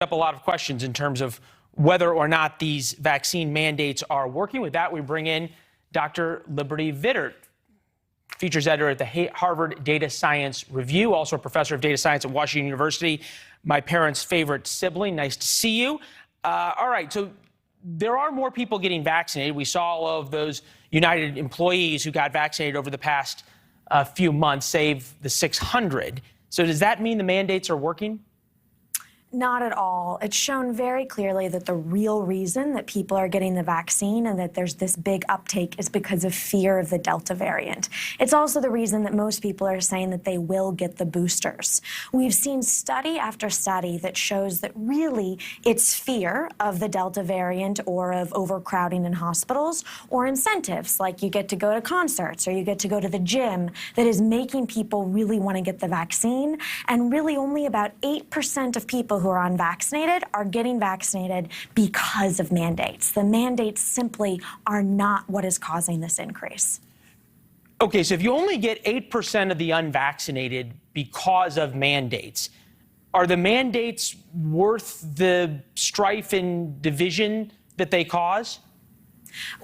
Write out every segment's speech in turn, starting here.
Up a lot of questions in terms of whether or not these vaccine mandates are working. With that, we bring in Dr. Leland Vittert, features editor at the Harvard Data Science Review, also a professor of data science at Washington University, my parents' favorite sibling. Nice to see you. All right, so there are more people getting vaccinated. We saw all of those United employees who got vaccinated over the past few months, save the 600. So does that mean the mandates are working? Not at all. It's shown very clearly that the real reason that people are getting the vaccine and that there's this big uptake is because of fear of the Delta variant. It's also the reason that most people are saying that they will get the boosters. We've seen study after study that shows that really it's fear of the Delta variant or of overcrowding in hospitals or incentives, like you get to go to concerts or you get to go to the gym, that is making people really want to get the vaccine. And really only about 8% of people who are unvaccinated are getting vaccinated because of mandates. The mandates simply are not what is causing this increase. Okay, so if you only get 8% of the unvaccinated because of mandates, are the mandates worth the strife and division that they cause?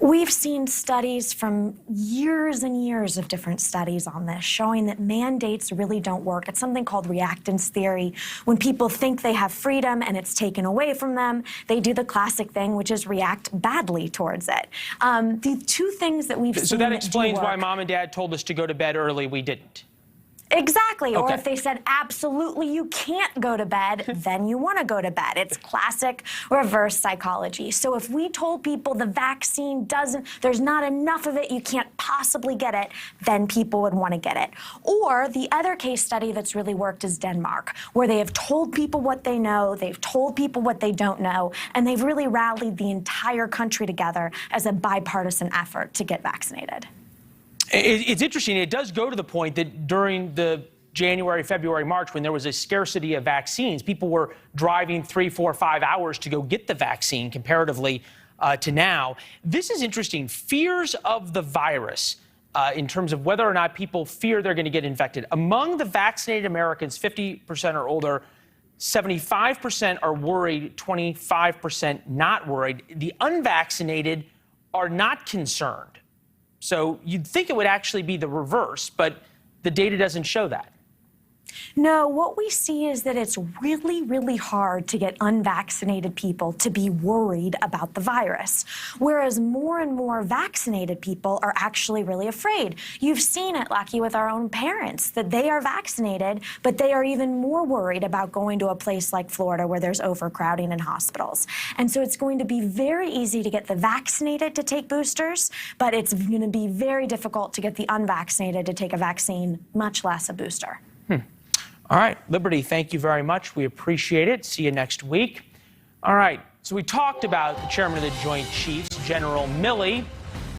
We've seen studies from years and years of different studies on this showing that mandates really don't work. It's something called reactance theory. When people think they have freedom and it's taken away from them, they do the classic thing, which is react badly towards it. The two things that we've seen So that explains why work, mom and dad told us to go to bed early. We didn't. Exactly. Okay. Or if they said, absolutely, you can't go to bed, then you want to go to bed. It's classic reverse psychology. So if we told people the vaccine there's not enough of it, you can't possibly get it, then people would want to get it. Or the other case study that's really worked is Denmark, where they have told people what they know, they've told people what they don't know, and they've really rallied the entire country together as a bipartisan effort to get vaccinated. It's interesting. It does go to the point that during the January, February, March, when there was a scarcity of vaccines, people were driving 3, 4, 5 hours to go get the vaccine comparatively to now. This is interesting. Fears of the virus in terms of whether or not people fear they're going to get infected. Among the vaccinated Americans, 50% or older, 75% are worried, 25% not worried. The unvaccinated are not concerned. So you'd think it would actually be the reverse, but the data doesn't show that. No, what we see is that it's really, really hard to get unvaccinated people to be worried about the virus, whereas more and more vaccinated people are actually really afraid. You've seen it, Lucky, with our own parents, that they are vaccinated, but they are even more worried about going to a place like Florida where there's overcrowding in hospitals. And so it's going to be very easy to get the vaccinated to take boosters, but it's going to be very difficult to get the unvaccinated to take a vaccine, much less a booster. All right, Liberty, thank you very much. We appreciate it. See you next week. All right, so we talked about the chairman of the Joint Chiefs, General Milley.